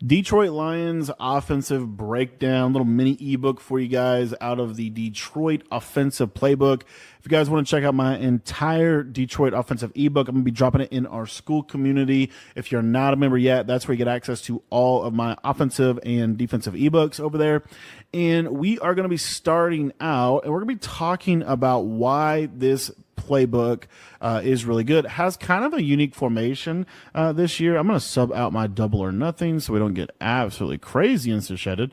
Detroit Lions offensive breakdown, little mini ebook for you guys out of the Detroit offensive playbook. If you guys want to check out my entire Detroit offensive ebook, I'm going to be dropping it in our school community. If you're not a member yet, that's where you get access to all of my offensive and defensive ebooks over there. And we are going to be starting out, and we're going to be talking about why this playbook is really good. It has kind of a unique formation this year. I'm going to sub out my double or nothing so we don't get absolutely crazy insta-shedded.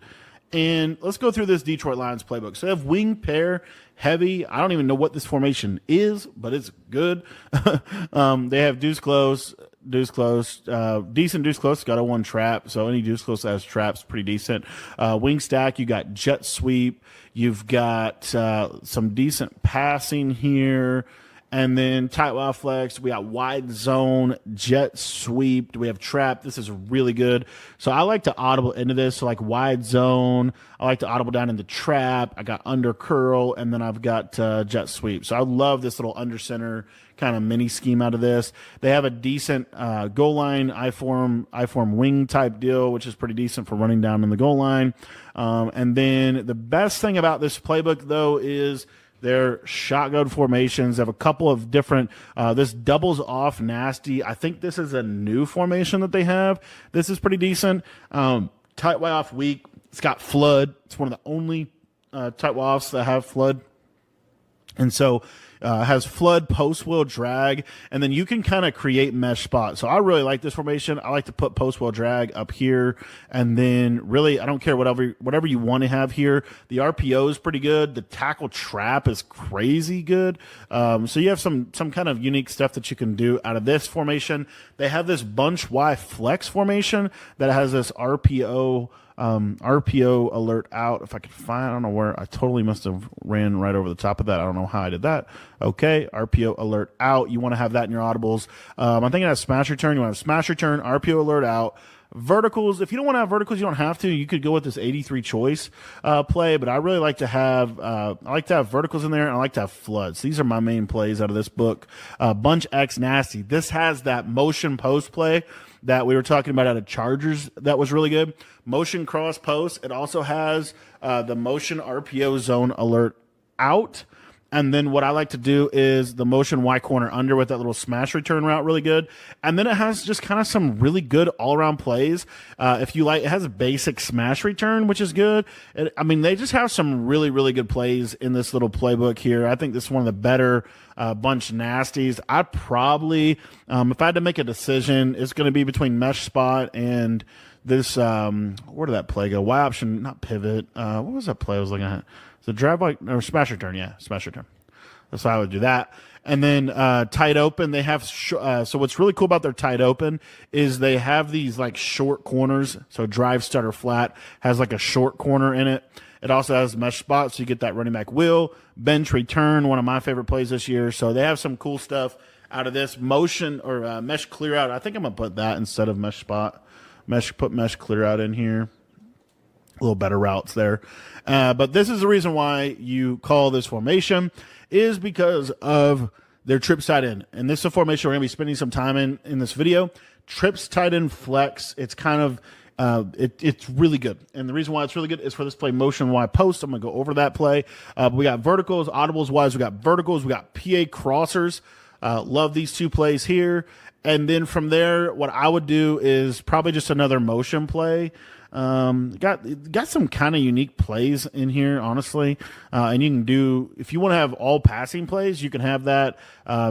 And let's go through this Detroit Lions playbook. So they have wing pair heavy. I don't even know what this formation is, but it's good. They have deuce close, decent deuce close. Got a one trap, so any deuce close that has traps, pretty decent. Wing stack, you got jet sweep. You've got some decent passing here. And then tight wide flex, we got wide zone, jet sweep. We have trap. This is really good. So I like to audible into this. So like wide zone, I like to audible down into trap. I got under curl, and then I've got jet sweep. So I love this little under center kind of mini scheme out of this. They have a decent goal line I-form wing type deal, which is pretty decent for running down in the goal line. And then the best thing about this playbook, though, is their shotgun formations. They have a couple of different, this doubles off nasty. I think this is a new formation that they have. This is pretty decent. Tight way off weak. It's got flood. It's one of the only tight way offs that have flood. And so has flood, post wheel drag, and then you can kind of create mesh spots. So I really like this formation. I like to put post wheel drag up here, and then really I don't care whatever you want to have here. The RPO is pretty good. The tackle trap is crazy good. So you have some kind of unique stuff that you can do out of this formation. They have this bunch Y flex formation that has this RPO alert out. If I could find, I don't know where, I totally must have ran right over the top of that. I don't know how I did that. Okay, RPO alert out. You want to have that in your audibles. I think it has smash return. You want to have smash return, RPO alert out. Verticals, if you don't want to have verticals, you don't have to. You could go with this 83 choice play, but I really like to have verticals in there, and I like to have floods. These are my main plays out of this book. Bunch X nasty. This has that motion post play that we were talking about out of Chargers that was really good. Motion cross post. It also has the motion RPO zone alert out. And then what I like to do is the motion Y corner under with that little smash return route, really good. And then it has just kind of some really good all-around plays. If you like, it has a basic smash return, which is good. They just have some really, really good plays in this little playbook here. I think this is one of the better bunch nasties. I probably, if I had to make a decision, it's going to be between mesh spot and this, where did that play go? Y option, not pivot. What was that play I was looking at? The drive like or smash return, yeah, smash return. That's how I would do that. And then tight open, they have. So what's really cool about their tight open is they have these like short corners. So drive stutter flat has like a short corner in it. It also has mesh spots, so you get that running back wheel, bench return, one of my favorite plays this year. So they have some cool stuff out of this motion or mesh clear out. I think I'm gonna put that instead of mesh spot. Put mesh clear out in here. A little better routes there. But this is the reason why you call this formation is because of their trips tight end. And this is a formation we're going to be spending some time in this video. Trips tight end flex. It's kind of, it's really good. And the reason why it's really good is for this play motion Y post. I'm going to go over that play. But we got verticals, audibles wise. We got verticals. We got PA crossers. Love these two plays here. And then from there, what I would do is probably just another motion play. Got some kind of unique plays in here, honestly. And you can do, if you want to have all passing plays, you can have that.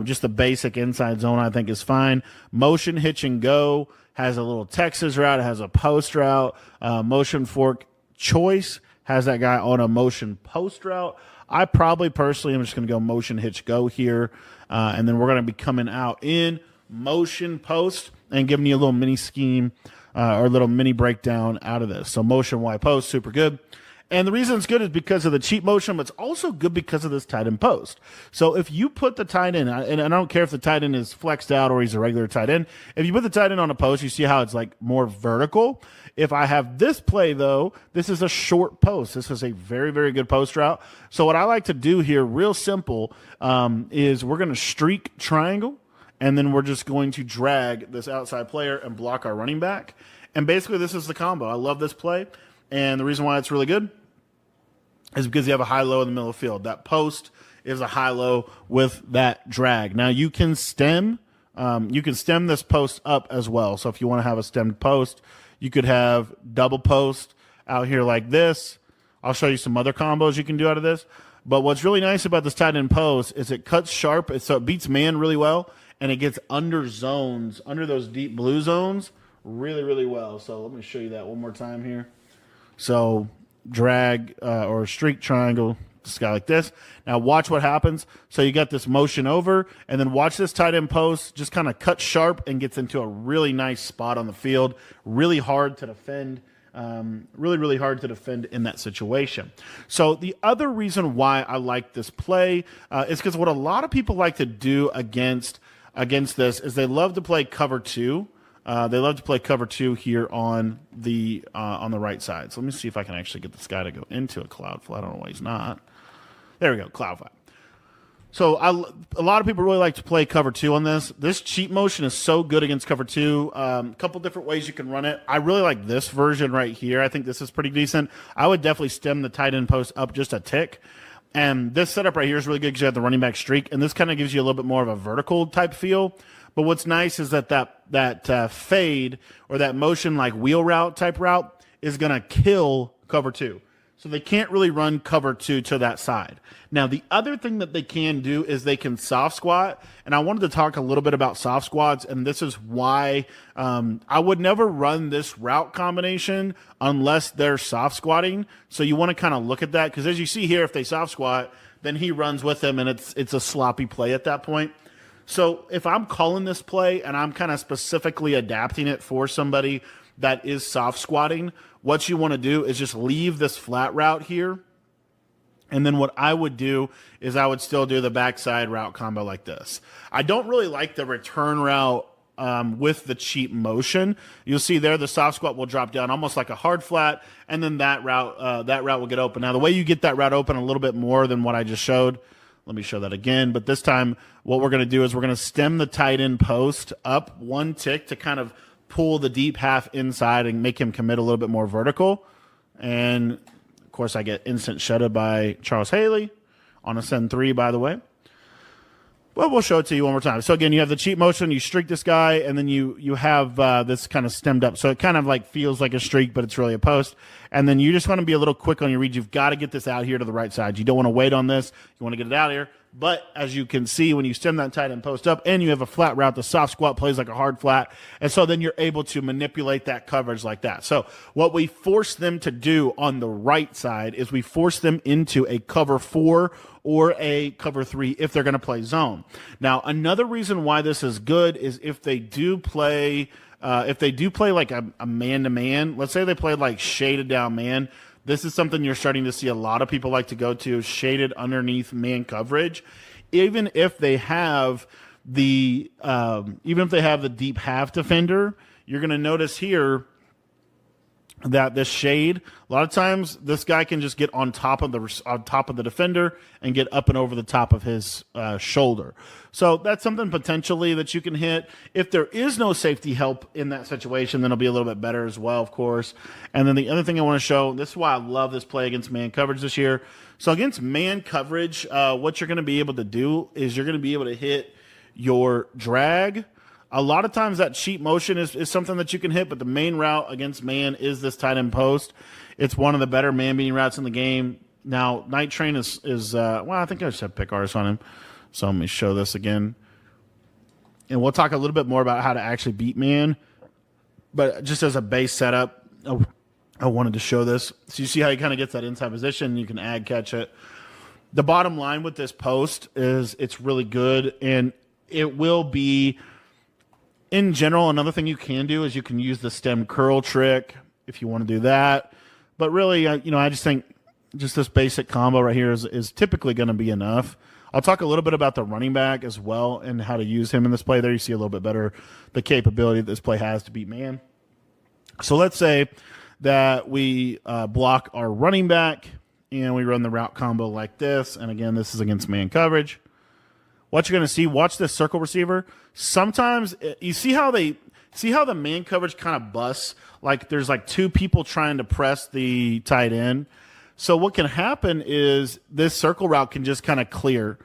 Just the basic inside zone, I think, is fine. Motion hitch and go has a little Texas route. It has a post route. Motion fork choice has that guy on a motion post route. I probably personally am just going to go motion hitch go here. And then we're going to be coming out in motion post and giving you a little mini scheme or a little mini breakdown out of this. So motion Y post, super good. And the reason it's good is because of the cheap motion, but it's also good because of this tight end post. So if you put the tight end, and I don't care if the tight end is flexed out or he's a regular tight end, if you put the tight end on a post, you see how it's like more vertical. If I have this play, though, this is a short post. This is a very, very good post route. So what I like to do here, real simple, is we're going to streak triangle, and then we're just going to drag this outside player and block our running back. And basically, this is the combo. I love this play. And the reason why it's really good is because you have a high-low in the middle of the field. That post is a high-low with that drag. Now, you can stem this post up as well. So if you want to have a stemmed post, you could have double post out here like this. I'll show you some other combos you can do out of this. But what's really nice about this tight end post is it cuts sharp, so it beats man really well, and it gets under zones, under those deep blue zones, really, really well. So let me show you that one more time here. So drag or streak triangle, this guy like this. Now watch what happens. So you got this motion over, and then watch this tight end post just kind of cut sharp and gets into a really nice spot on the field. Really hard to defend. Really, really hard to defend in that situation. So the other reason why I like this play is because what a lot of people like to do against this is they love to play cover two. They love to play cover two here on the right side. So let me see if I can actually get this guy to go into a cloud flat. I don't know why he's not. There we go, cloud flat. So a lot of people really like to play cover two on this. This cheat motion is so good against cover two. A couple different ways you can run it. I really like this version right here. I think this is pretty decent. I would definitely stem the tight end post up just a tick. And this setup right here is really good because you have the running back streak. And this kind of gives you a little bit more of a vertical type feel. But what's nice is that fade or that motion like wheel route type route is going to kill cover two. So they can't really run cover two to that side. Now, the other thing that they can do is they can soft squat. And I wanted to talk a little bit about soft squats. And this is why I would never run this route combination unless they're soft squatting. So you want to kind of look at that. Because as you see here, if they soft squat, then he runs with them. And it's a sloppy play at that point. So if I'm calling this play and I'm kind of specifically adapting it for somebody that is soft squatting, what you want to do is just leave this flat route here. And then what I would do is I would still do the backside route combo like this. I don't really like the return route with the cheap motion. You'll see there the soft squat will drop down almost like a hard flat, and then that route will get open. Now, the way you get that route open a little bit more than what I just showed, let me show that again. But this time what we're going to do is we're going to stem the tight end post up one tick to kind of pull the deep half inside and make him commit a little bit more vertical. And, of course, I get instant shutted by Charles Haley on a send 3, by the way. Well, we'll show it to you one more time. So, again, you have the cheat motion. You streak this guy, and then you have this kind of stemmed up. So it kind of like feels like a streak, but it's really a post. And then you just want to be a little quick on your read. You've got to get this out here to the right side. You don't want to wait on this. You want to get it out here. But as you can see, when you stem that tight end post up and you have a flat route, the soft squat plays like a hard flat. And so then you're able to manipulate that coverage like that. So what we force them to do on the right side is we force them into a cover 4 or a cover 3 if they're going to play zone. Now, another reason why this is good is if they do play like a man-to-man, let's say they played like shaded down man. This is something you're starting to see a lot of people like to go to, shaded underneath man coverage. Even if they have the deep half defender, you're going to notice here that this shade, a lot of times this guy can just get on top of the defender and get up and over the top of his shoulder. So that's something potentially that you can hit. If there is no safety help in that situation, then it'll be a little bit better as well, of course. And then the other thing I want to show, this is why I love this play against man coverage this year. So against man coverage, what you're going to be able to do is you're going to be able to hit your drag. A lot of times that cheat motion is something that you can hit, but the main route against man is this tight end post. It's one of the better man-beating routes in the game. Now, Night Train is well, I think I just have pick artists on him. So let me show this again. And we'll talk a little bit more about how to actually beat man. But just as a base setup, I wanted to show this. So you see how he kind of gets that inside position. You can ag catch it. The bottom line with this post is it's really good, and it will be... In general, another thing you can do is you can use the stem curl trick if you want to do that. But really, I just think just this basic combo right here is typically going to be enough. I'll talk a little bit about the running back as well and how to use him in this play. There you see a little bit better the capability that this play has to beat man. So let's say that we block our running back and we run the route combo like this. And again, this is against man coverage. What you're going to see, watch this circle receiver. Sometimes you see how see how the man coverage kind of busts? Like there's like two people trying to press the tight end. So what can happen is this circle route can just kind of clear.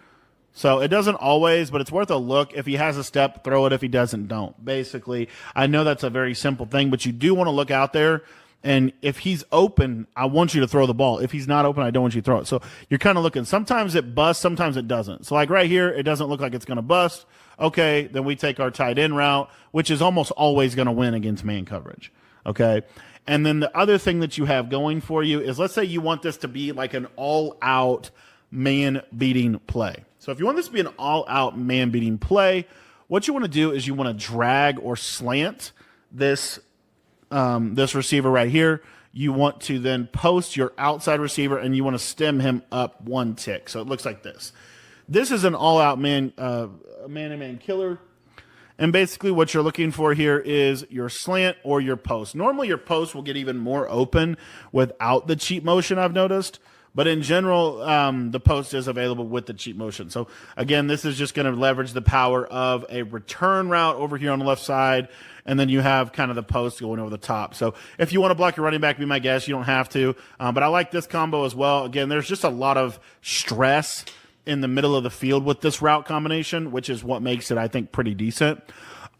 So it doesn't always, but it's worth a look. If he has a step, throw it. If he doesn't, don't. Basically, I know that's a very simple thing, but you do want to look out there. And if he's open, I want you to throw the ball. If he's not open, I don't want you to throw it. So you're kind of looking. Sometimes it busts, sometimes it doesn't. So like right here, it doesn't look like it's going to bust. Okay, then we take our tight end route, which is almost always going to win against man coverage. Okay. And then the other thing that you have going for you is, let's say you want this to be like an all-out man-beating play. So if you want this to be an all-out man-beating play, what you want to do is you want to drag or slant this this receiver right here. You want to then post your outside receiver, and you want to stem him up one tick. So it looks like this. This is an all-out man-to-man killer. And basically what you're looking for here is your slant or your post. Normally your post will get even more open without the cheat motion, I've noticed. But in general, the post is available with the cheat motion. So again, this is just going to leverage the power of a return route over here on the left side. And then you have kind of the post going over the top. So if you want to block your running back, be my guest. You don't have to. But I like this combo as well. Again, there's just a lot of stress in the middle of the field with this route combination, which is what makes it, I think, pretty decent.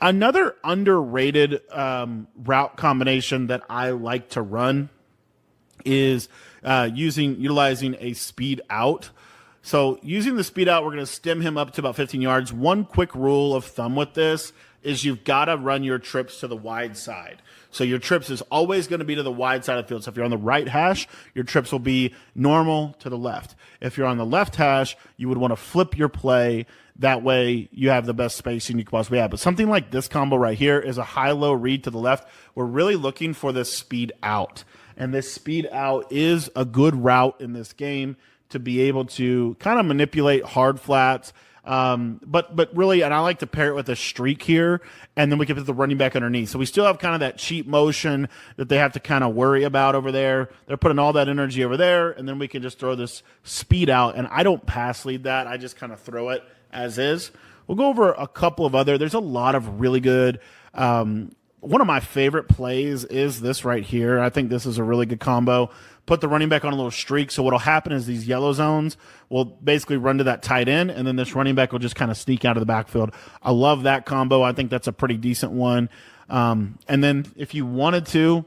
Another underrated route combination that I like to run is utilizing a speed out. So using the speed out, we're going to stem him up to about 15 yards. One quick rule of thumb with this is you've got to run your trips to the wide side. So your trips is always going to be to the wide side of the field. So if you're on the right hash, your trips will be normal to the left. If you're on the left hash, you would want to flip your play. That way you have the best spacing you can possibly have. But something like this combo right here is a high-low read to the left. We're really looking for this speed out. And this speed out is a good route in this game to be able to kind of manipulate hard flats. But really, and I like to pair it with a streak here, and then we can put the running back underneath. So we still have kind of that cheap motion that they have to kind of worry about over there. They're putting all that energy over there, and then we can just throw this speed out. And I don't pass lead that. I just kind of throw it as is. We'll go over a couple of other. There's a lot of really good. One of my favorite plays is this right here. I think this is a really good combo. Put the running back on a little streak. So what'll happen is these yellow zones will basically run to that tight end, and then this running back will just kind of sneak out of the backfield. I love that combo. I think that's a pretty decent one. And then if you wanted to,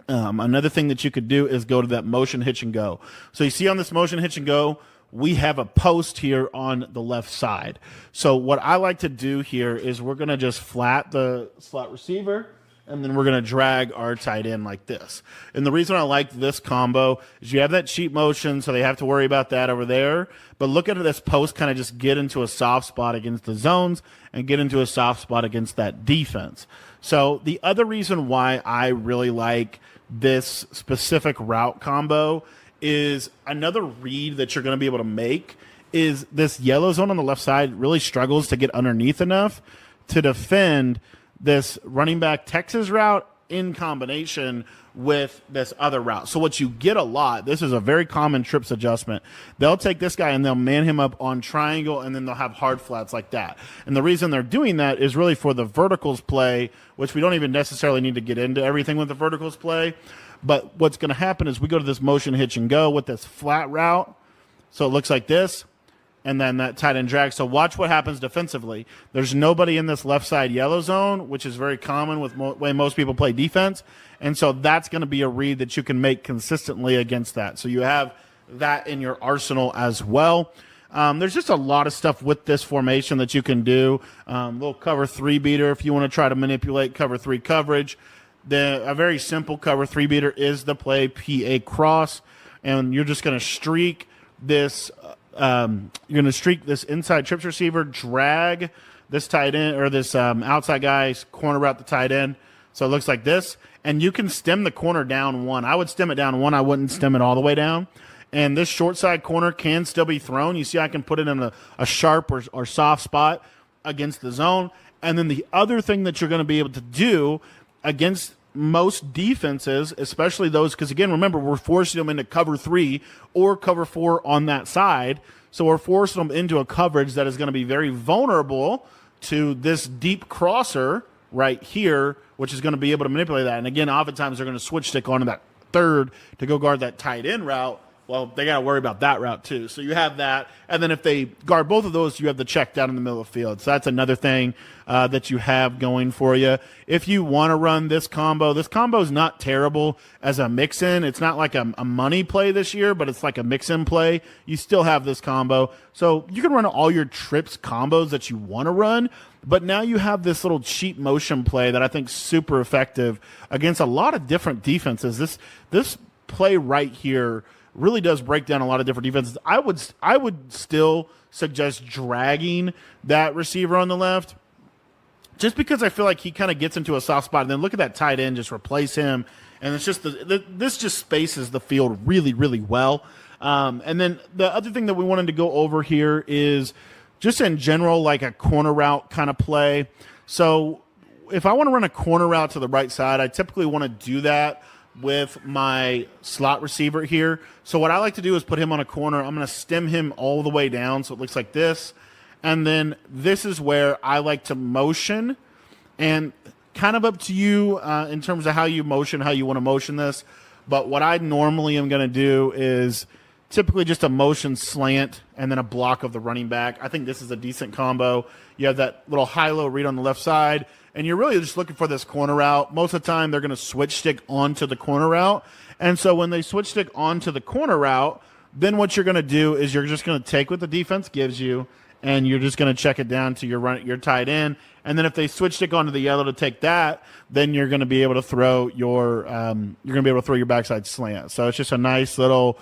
another thing that you could do is go to that motion hitch and go. So you see on this motion hitch and go, we have a post here on the left side. So what I like to do here is we're going to just flat the slot receiver, and then we're going to drag our tight end like this. And the reason I like this combo is you have that cheat motion, so they have to worry about that over there. But look at this post kind of just get into a soft spot against the zones and get into a soft spot against that defense. So the other reason why I really like this specific route combo is another read that you're going to be able to make is this yellow zone on the left side really struggles to get underneath enough to defend this running back Texas route in combination with this other route. So what you get a lot, this is a very common trips adjustment. They'll take this guy and they'll man him up on triangle, and then they'll have hard flats like that. And the reason they're doing that is really for the verticals play, which we don't even necessarily need to get into everything with the verticals play. But what's going to happen is we go to this motion hitch and go with this flat route. So it looks like this, and then that tight end drag. So watch what happens defensively. There's nobody in this left side yellow zone, which is very common with way most people play defense. And so that's going to be a read that you can make consistently against that. So you have that in your arsenal as well. There's just a lot of stuff with this formation that you can do. Little cover three beater if you want to try to manipulate cover three coverage. A very simple cover three beater is the play PA cross, and you're just going to streak this. You're going to streak this inside trips receiver, drag this tight end or this outside guy's corner route the tight end. So it looks like this, and you can stem the corner down one. I would stem it down one. I wouldn't stem it all the way down. And this short side corner can still be thrown. You see, I can put it in a sharp or soft spot against the zone. And then the other thing that you're going to be able to do against most defenses, especially those, because again, remember, we're forcing them into cover three or cover four on that side. So we're forcing them into a coverage that is going to be very vulnerable to this deep crosser right here, which is going to be able to manipulate that. And again, oftentimes they're going to switch stick onto that third to go guard that tight end route. Well, they got to worry about that route too. So you have that. And then if they guard both of those, you have the check down in the middle of the field. So that's another thing that you have going for you. If you want to run this combo is not terrible as a mix-in. It's not like a money play this year, but it's like a mix-in play. You still have this combo. So you can run all your trips combos that you want to run. But now you have this little cheap motion play that I think is super effective against a lot of different defenses. This play right here really does break down a lot of different defenses. I would still suggest dragging that receiver on the left just because I feel like he kind of gets into a soft spot. And then look at that tight end, just replace him. And it's just this just spaces the field really, really well. And then the other thing that we wanted to go over here is just in general, like a corner route kind of play. So if I want to run a corner route to the right side, I typically want to do that with my slot receiver here. So what I like to do is put him on a corner. I'm going to stem him all the way down so it looks like this. And then this is where I like to motion, and kind of up to you in terms of how you motion, how you want to motion this. But what I normally am going to do is typically just a motion slant and then a block of the running back. I think this is a decent combo. You have that little high-low read on the left side, and you're really just looking for this corner route. Most of the time, they're going to switch stick onto the corner route. And so when they switch stick onto the corner route, then what you're going to do is you're just going to take what the defense gives you, and you're just going to check it down to your tight end. And then if they switch stick onto the yellow to take that, then you're going to be able to throw your backside slant. So it's just a nice little.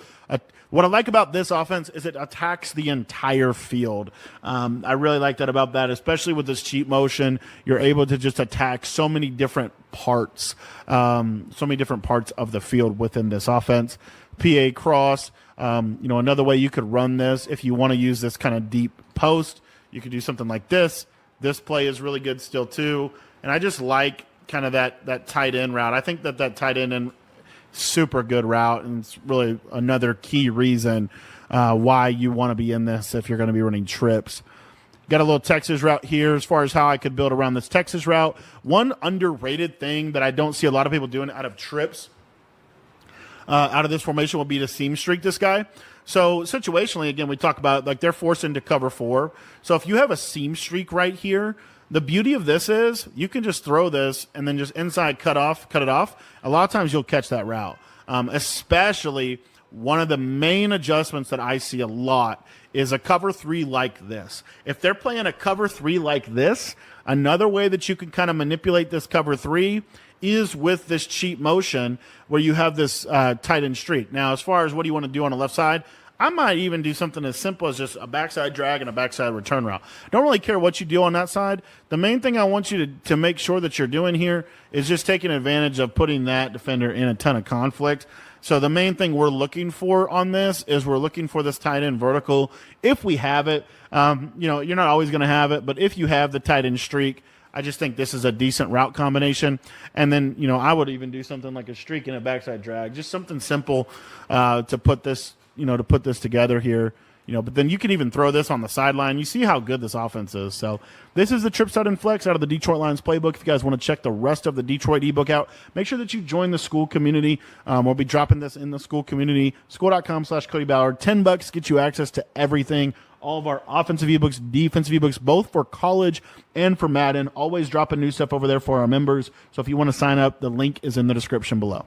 What I like about this offense is it attacks the entire field. I really like that about that, especially with this cheap motion. You're able to just attack so many different parts of the field within this offense. PA cross. Another way you could run this, if you want to use this kind of deep post, you could do something like this. This play is really good still too. And I just like kind of that tight end route. I think that tight end and super good route, and it's really another key reason why you want to be in this if you're going to be running trips. Got a little Texas route here as far as how I could build around this Texas route. One underrated thing that I don't see a lot of people doing out of trips, out of this formation, will be to seam streak this guy. So situationally, again, we talk about like they're forced into cover 4. So if you have a seam streak right here, the beauty of this is you can just throw this and then just inside cut it off. A lot of times you'll catch that route. Especially one of the main adjustments that I see a lot is a cover 3 like this. If they're playing a cover 3 like this, another way that you can kind of manipulate this cover 3 is with this cheap motion where you have this tight end streak. Now, as far as what do you want to do on the left side, I might even do something as simple as just a backside drag and a backside return route. Don't really care what you do on that side. The main thing I want you to make sure that you're doing here is just taking advantage of putting that defender in a ton of conflict. So the main thing we're looking for on this is we're looking for this tight end vertical. If we have it, you're not always going to have it, but if you have the tight end streak, I just think this is a decent route combination. And then, I would even do something like a streak and a backside drag, just something simple to put this together here. But then you can even throw this on the sideline. You see how good this offense is. So this is the Trip Stud and Flex out of the Detroit Lions playbook. If you guys want to check the rest of the Detroit ebook out, make sure that you join the school community. We'll be dropping this in the school community, school.com/Cody Ballard. $10 gets you access to everything. All of our offensive ebooks, defensive ebooks, both for college and for Madden. Always dropping new stuff over there for our members. So if you want to sign up, the link is in the description below.